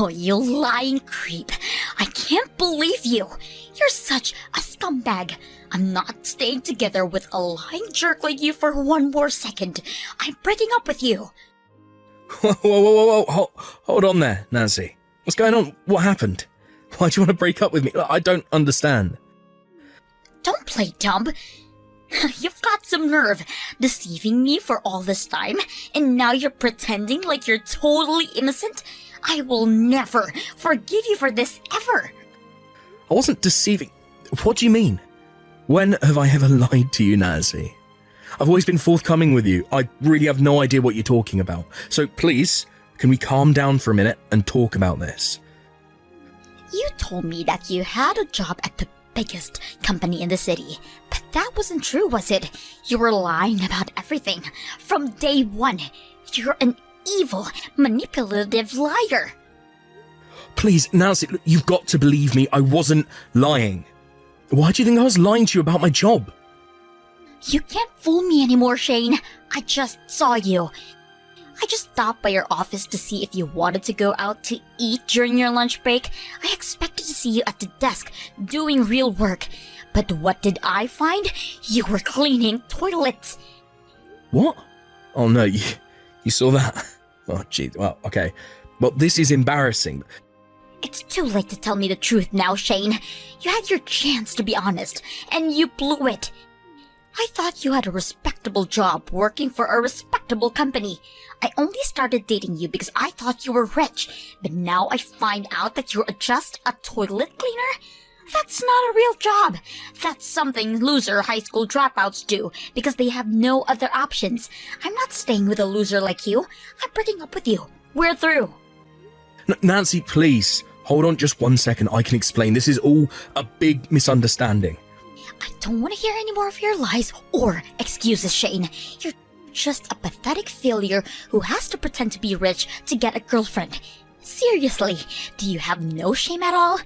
Oh, you lying creep. I can't believe you. You're such a scumbag. I'm not staying together with a lying jerk like you for one more second. I'm breaking up with you. Whoa. Hold on there, Nancy. What's going on? What happened? Why do you want to break up with me? I don't understand. Don't play dumb. You've got some nerve, deceiving me for all this time, and now you're pretending like you're totally innocent? I will never forgive you for this, ever. I wasn't deceiving. What do you mean? When have I ever lied to you, Nancy? I've always been forthcoming with you. I really have no idea what you're talking about. So please, can we calm down for a minute and talk about this? You told me that you had a job at the biggest company in the city. But that wasn't true, was it? You were lying about everything. From day one. You're an evil, manipulative liar. Please, Nancy, look, you've got to believe me. I wasn't lying. Why do you think I was lying to you about my job? You can't fool me anymore, Shane. I just saw you. I just stopped by your office to see if you wanted to go out to eat during your lunch break. I expected to see you at the desk doing real work. But what did I find? You were cleaning toilets. What? Oh no, you saw that? Oh gee, well, okay. Well, this is embarrassing. It's too late to tell me the truth now, Shane. You had your chance to be honest, and you blew it. I thought you had a respectable job working for a respectable company. I only started dating you because I thought you were rich, but now I find out that you're just a toilet cleaner? That's not a real job. That's something loser high school dropouts do because they have no other options. I'm not staying with a loser like you. I'm breaking up with you. We're through. Nancy, please, hold on just 1 second. I can explain. This is all a big misunderstanding. I don't want to hear any more of your lies or excuses, Shane. You're just a pathetic failure who has to pretend to be rich to get a girlfriend. Seriously, do you have no shame at all?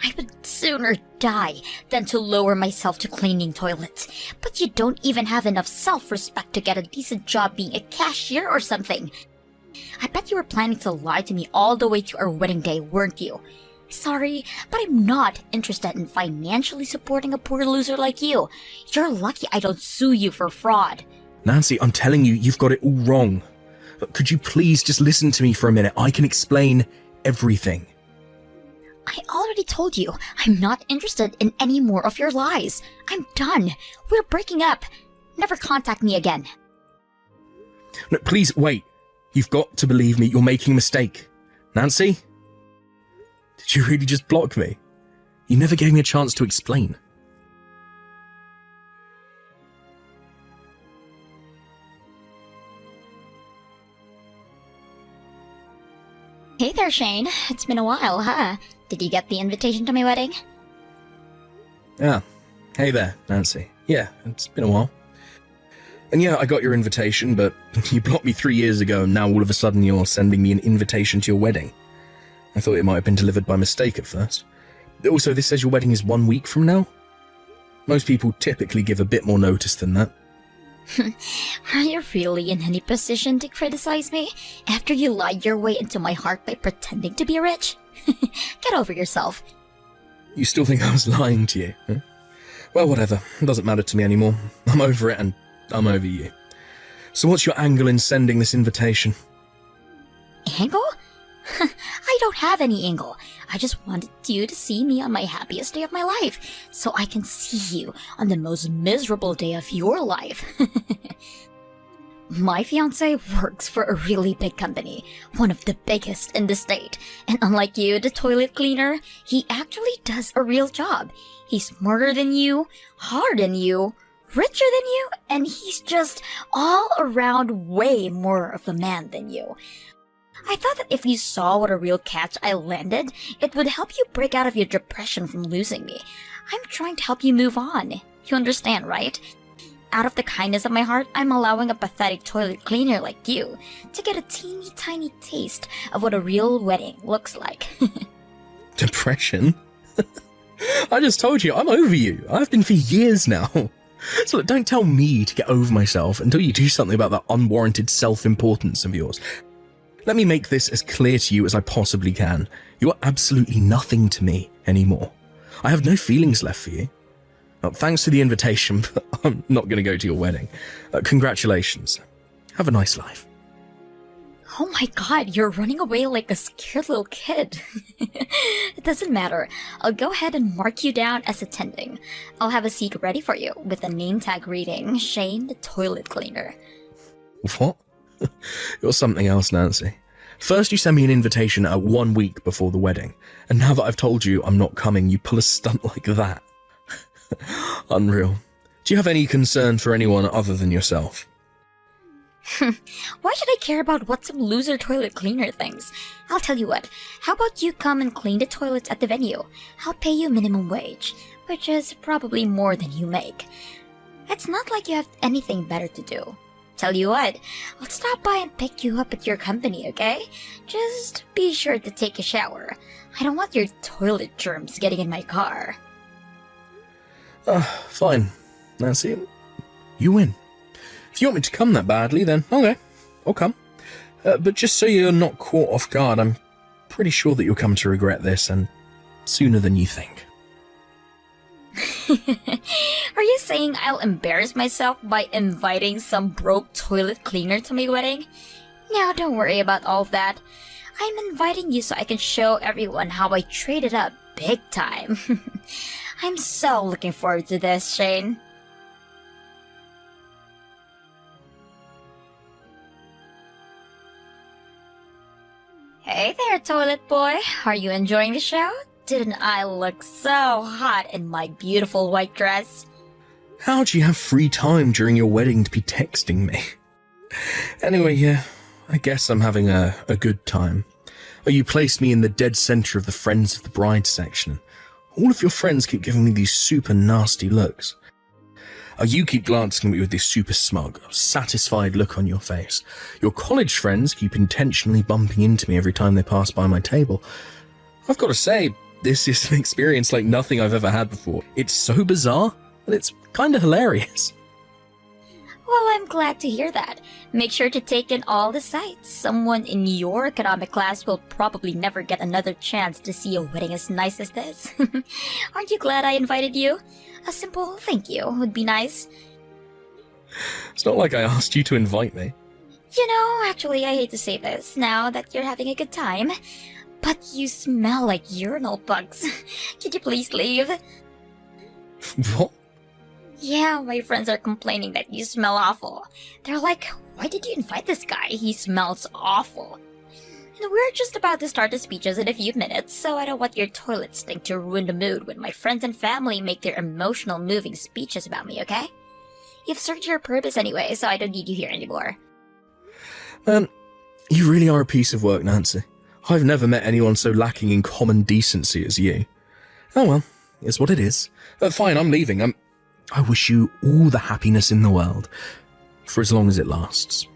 I would sooner die than to lower myself to cleaning toilets. But you don't even have enough self-respect to get a decent job being a cashier or something. I bet you were planning to lie to me all the way to our wedding day, weren't you? Sorry, but I'm not interested in financially supporting a poor loser like you. You're lucky I don't sue you for fraud. Nancy, I'm telling you, you've got it all wrong. But could you please just listen to me for a minute? I can explain everything. I already told you, I'm not interested in any more of your lies. I'm done. We're breaking up. Never contact me again. No, please, wait. You've got to believe me. You're making a mistake. Nancy? Did you really just block me? You never gave me a chance to explain. Hey there, Shane. It's been a while, huh? Did you get the invitation to my wedding? Yeah. Hey there, Nancy. Yeah, it's been a while. And yeah, I got your invitation, but you blocked me 3 years ago, and now all of a sudden you're sending me an invitation to your wedding. I thought it might have been delivered by mistake at first. Also, this says your wedding is 1 week from now? Most people typically give a bit more notice than that. Are you really in any position to criticize me after you lied your way into my heart by pretending to be rich? Get over yourself. You still think I was lying to you? Huh? Well, whatever. It doesn't matter to me anymore. I'm over it and I'm over you. So what's your angle in sending this invitation? Angle? I don't have any angle. I just wanted you to see me on my happiest day of my life, so I can see you on the most miserable day of your life. My fiancé works for a really big company, one of the biggest in the state, and unlike you, the toilet cleaner, he actually does a real job. He's smarter than you, harder than you, richer than you, and he's just all around way more of a man than you. I thought that if you saw what a real catch I landed, it would help you break out of your depression from losing me. I'm trying to help you move on. You understand, right? Out of the kindness of my heart, I'm allowing a pathetic toilet cleaner like you to get a teeny tiny taste of what a real wedding looks like. Depression? I just told you, I'm over you. I've been for years now. So look, don't tell me to get over myself until you do something about that unwarranted self-importance of yours. Let me make this as clear to you as I possibly can. You are absolutely nothing to me anymore. I have no feelings left for you. Well, thanks for the invitation, but I'm not going to go to your wedding. Congratulations. Have a nice life. Oh my god, you're running away like a scared little kid. It doesn't matter. I'll go ahead and mark you down as attending. I'll have a seat ready for you with a name tag reading Shane the Toilet Cleaner. What? You're something else, Nancy. First you send me an invitation 1 week before the wedding, and now that I've told you I'm not coming, you pull a stunt like that. Unreal. Do you have any concern for anyone other than yourself? Why should I care about what some loser toilet cleaner thinks? I'll tell you what, how about you come and clean the toilets at the venue? I'll pay you minimum wage, which is probably more than you make. It's not like you have anything better to do. Tell you what, I'll stop by and pick you up at your company, okay? Just be sure to take a shower. I don't want your toilet germs getting in my car. Fine. Nancy, you win. If you want me to come that badly, then okay, I'll come. But just so you're not caught off guard, I'm pretty sure that you'll come to regret this, and sooner than you think. Are you saying I'll embarrass myself by inviting some broke toilet cleaner to my wedding? Now, don't worry about all of that. I'm inviting you so I can show everyone how I traded up big time. I'm so looking forward to this, Shane. Hey there, toilet boy. Are you enjoying the show? Didn't I look so hot in my beautiful white dress? How do you have free time during your wedding to be texting me? Anyway, yeah, I guess I'm having a good time. Oh, you placed me in the dead center of the Friends of the Bride section. All of your friends keep giving me these super nasty looks. Oh, you keep glancing at me with this super smug, satisfied look on your face. Your college friends keep intentionally bumping into me every time they pass by my table. I've got to say, this is an experience like nothing I've ever had before. It's so bizarre, and it's kind of hilarious. Well, I'm glad to hear that. Make sure to take in all the sights. Someone in your economic class will probably never get another chance to see a wedding as nice as this. Aren't you glad I invited you? A simple thank you would be nice. It's not like I asked you to invite me. You know, actually, I hate to say this now that you're having a good time, but you smell like urinal bugs. Could you please leave? What? Yeah, my friends are complaining that you smell awful. They're like, why did you invite this guy? He smells awful. And we're just about to start the speeches in a few minutes, so I don't want your toilet stink to ruin the mood when my friends and family make their emotional, moving speeches about me, okay? You've served your purpose anyway, so I don't need you here anymore. Man, you really are a piece of work, Nancy. I've never met anyone so lacking in common decency as you. Oh well, it's what it is. Fine, I'm leaving. I wish you all the happiness in the world, for as long as it lasts.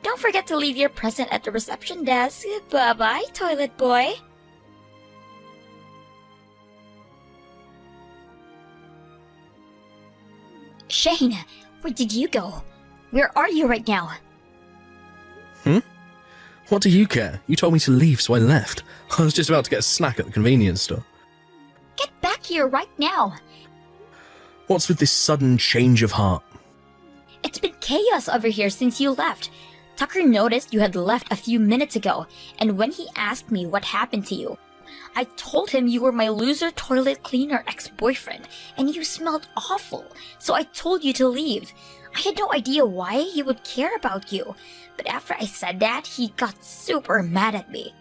Don't forget to leave your present at the reception desk. Bye-bye, toilet boy. Shane, where did you go? Where are you right now? What do you care? You told me to leave, so I left. I was just about to get a snack at the convenience store. Get back here right now. What's with this sudden change of heart? It's been chaos over here since you left. Tucker noticed you had left a few minutes ago, and when he asked me what happened to you, I told him you were my loser toilet cleaner ex-boyfriend, and you smelled awful, so I told you to leave. I had no idea why he would care about you, but after I said that, he got super mad at me.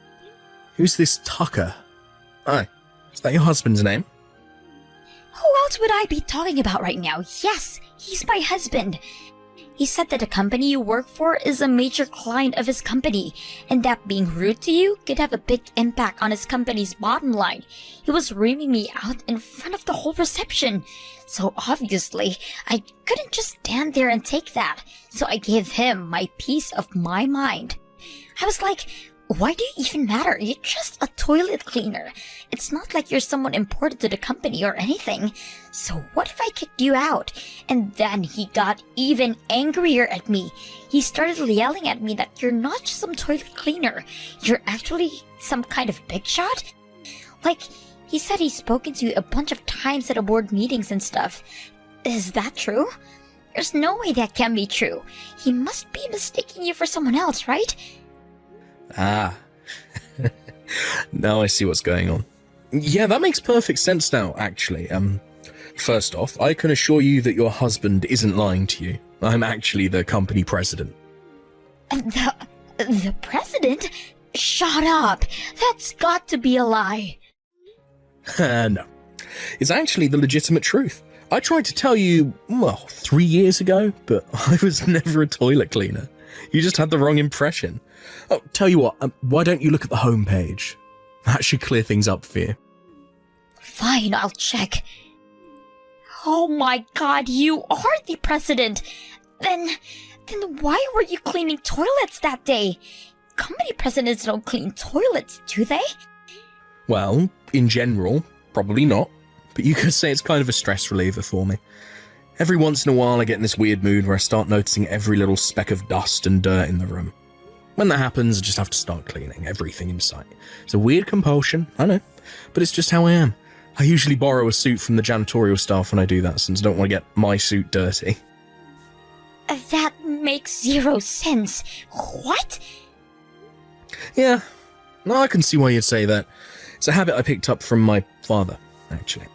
Who's this Tucker? Oh, is that your husband's name? Who else would I be talking about right now? Yes, he's my husband. He said that the company you work for is a major client of his company, and that being rude to you could have a big impact on his company's bottom line. He was reaming me out in front of the whole reception. So obviously, I couldn't just stand there and take that. So I gave him my piece of my mind. I was like, Why do you even matter? You're just a toilet cleaner. It's not like you're someone important to the company or anything. So what if I kicked you out? And then he got even angrier at me. He started yelling at me that you're not just some toilet cleaner. You're actually some kind of big shot? Like, he said he's spoken to you a bunch of times at the board meetings and stuff. Is that true? There's no way that can be true. He must be mistaking you for someone else, right? Ah. Now I see what's going on. Yeah, that makes perfect sense now, actually. First off, I can assure you that your husband isn't lying to you. I'm actually the company president. The president? Shut up! That's got to be a lie. No. It's actually the legitimate truth. I tried to tell you, 3 years ago, but I was never a toilet cleaner. You just had the wrong impression. Oh, tell you what, why don't you look at the homepage? That should clear things up for you. Fine, I'll check. Oh my god, you are the president! Then why were you cleaning toilets that day? Company presidents don't clean toilets, do they? Well, in general, probably not. But you could say it's kind of a stress reliever for me. Every once in a while I get in this weird mood where I start noticing every little speck of dust and dirt in the room. When that happens, I just have to start cleaning everything in sight. It's a weird compulsion, I know, but it's just how I am. I usually borrow a suit from the janitorial staff when I do that, since I don't want to get my suit dirty. That makes zero sense. What? Yeah, no, I can see why you'd say that. It's a habit I picked up from my father, actually.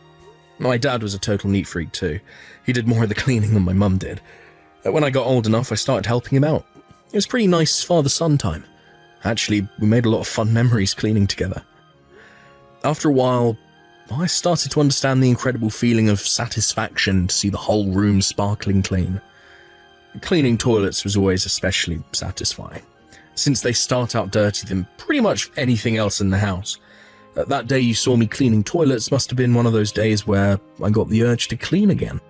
My dad was a total neat freak too. He did more of the cleaning than my mum did. When I got old enough, I started helping him out. It was pretty nice father-son time. Actually, we made a lot of fun memories cleaning together. After a while, I started to understand the incredible feeling of satisfaction to see the whole room sparkling clean. Cleaning toilets was always especially satisfying, since they start out dirtier than pretty much anything else in the house. That day you saw me cleaning toilets must have been one of those days where I got the urge to clean again.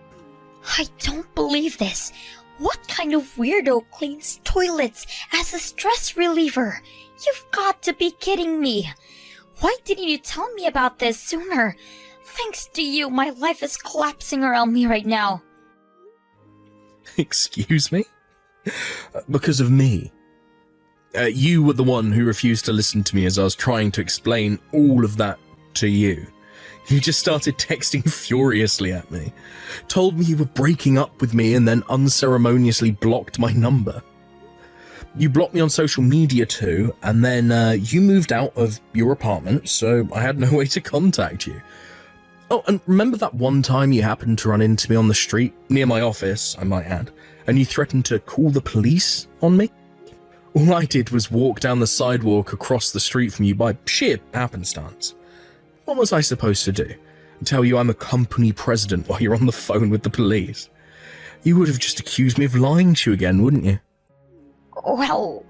I don't believe this. What kind of weirdo cleans toilets as a stress reliever? You've got to be kidding me. Why didn't you tell me about this sooner? Thanks to you, my life is collapsing around me right now. Excuse me? Because of me? You were the one who refused to listen to me as I was trying to explain all of that to you. You just started texting furiously at me, told me you were breaking up with me, and then unceremoniously blocked my number. You blocked me on social media too, and then you moved out of your apartment, so I had no way to contact you. Oh, and remember that one time you happened to run into me on the street, near my office, I might add, and you threatened to call the police on me? All I did was walk down the sidewalk across the street from you by sheer happenstance. What was I supposed to do? Tell you I'm a company president while you're on the phone with the police? You would have just accused me of lying to you again, wouldn't you? Well,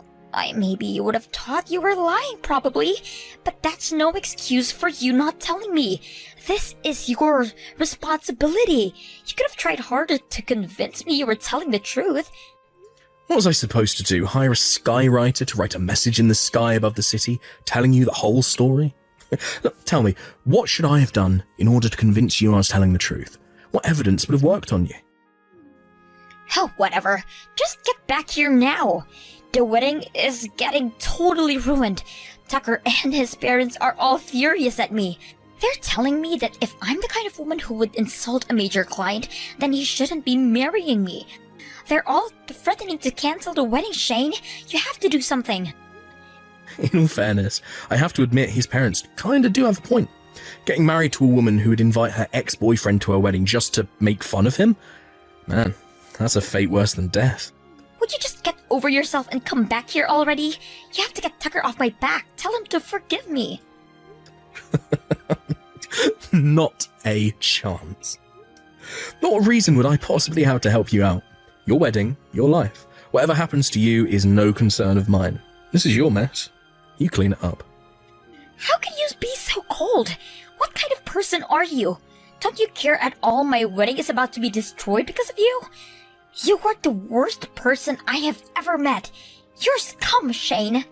maybe you would have thought you were lying, probably, but that's no excuse for you not telling me. This is your responsibility. You could have tried harder to convince me you were telling the truth. What was I supposed to do? Hire a skywriter to write a message in the sky above the city, telling you the whole story? Look, tell me, what should I have done in order to convince you I was telling the truth? What evidence would have worked on you? Hell, whatever. Just get back here now. The wedding is getting totally ruined. Tucker and his parents are all furious at me. They're telling me that if I'm the kind of woman who would insult a major client, then he shouldn't be marrying me. They're all threatening to cancel the wedding, Shane. You have to do something. In all fairness, I have to admit his parents kinda do have a point. Getting married to a woman who would invite her ex-boyfriend to her wedding just to make fun of him? Man, that's a fate worse than death. Would you just get over yourself and come back here already? You have to get Tucker off my back. Tell him to forgive me. Not a chance. What reason would I possibly have to help you out? Your wedding, your life. Whatever happens to you is no concern of mine. This is your mess. You clean it up. How can you be so cold? What kind of person are you? Don't you care at all my wedding is about to be destroyed because of you? You are the worst person I have ever met. You're scum, Shane.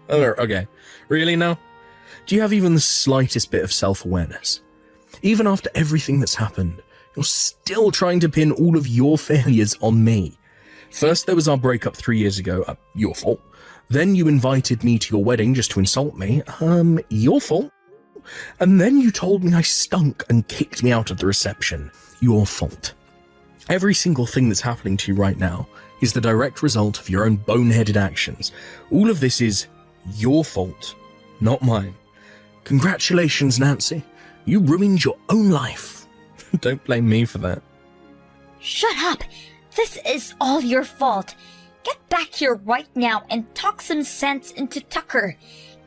Oh, okay. Really now? Do you have even the slightest bit of self-awareness? Even after everything that's happened, you're still trying to pin all of your failures on me. First, there was our breakup 3 years ago. Your fault. Then you invited me to your wedding just to insult me. Your fault. And then you told me I stunk and kicked me out of the reception. Your fault. Every single thing that's happening to you right now is the direct result of your own boneheaded actions. All of this is your fault, not mine. Congratulations, Nancy. You ruined your own life. Don't blame me for that. Shut up! This is all your fault. Get back here right now and talk some sense into Tucker.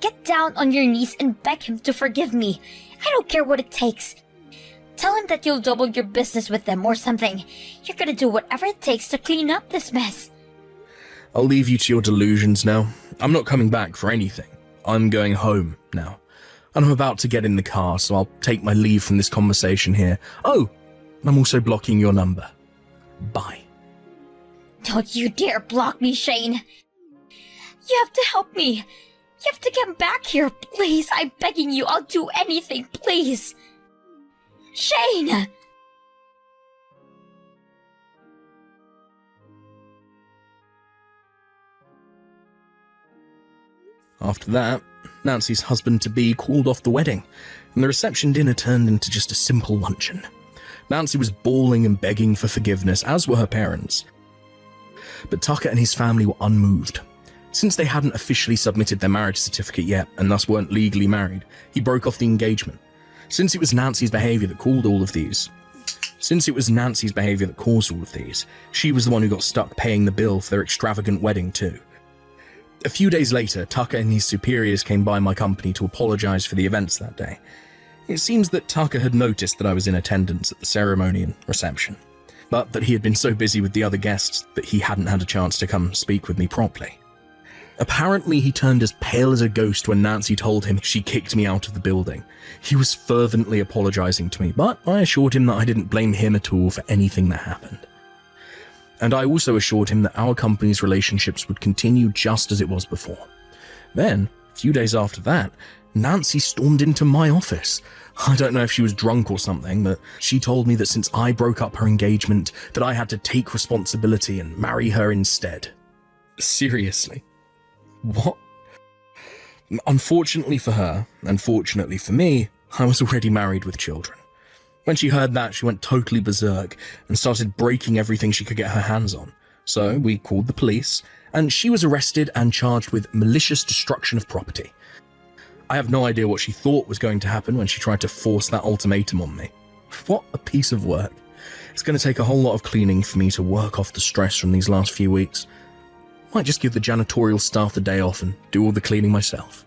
Get down on your knees and beg him to forgive me. I don't care what it takes. Tell him that you'll double your business with them or something. You're gonna do whatever it takes to clean up this mess. I'll leave you to your delusions now. I'm not coming back for anything. I'm going home now. And I'm about to get in the car, so I'll take my leave from this conversation here. Oh, I'm also blocking your number. Bye. Don't you dare block me, Shane. You have to help me. You have to get back here, please. I'm begging you. I'll do anything, please. Shane! After that, Nancy's husband-to-be called off the wedding, and the reception dinner turned into just a simple luncheon. Nancy was bawling and begging for forgiveness, as were her parents. But Tucker and his family were unmoved. Since they hadn't officially submitted their marriage certificate yet, and thus weren't legally married, he broke off the engagement. Since it was Nancy's behaviour that caused all of these, she was the one who got stuck paying the bill for their extravagant wedding too. A few days later, Tucker and his superiors came by my company to apologise for the events that day. It seems that Tucker had noticed that I was in attendance at the ceremony and reception, but that he had been so busy with the other guests that he hadn't had a chance to come speak with me properly. Apparently, he turned as pale as a ghost when Nancy told him she kicked me out of the building. He was fervently apologising to me, but I assured him that I didn't blame him at all for anything that happened. And I also assured him that our company's relationships would continue just as it was before. Then, a few days after that, Nancy stormed into my office. I don't know if she was drunk or something, but she told me that since I broke up her engagement, that I had to take responsibility and marry her instead. Seriously? What? Unfortunately for her, and fortunately for me, I was already married with children. When she heard that, she went totally berserk and started breaking everything she could get her hands on. So we called the police, and she was arrested and charged with malicious destruction of property. I have no idea what she thought was going to happen when she tried to force that ultimatum on me. What a piece of work. It's going to take a whole lot of cleaning for me to work off the stress from these last few weeks. Might just give the janitorial staff the day off and do all the cleaning myself.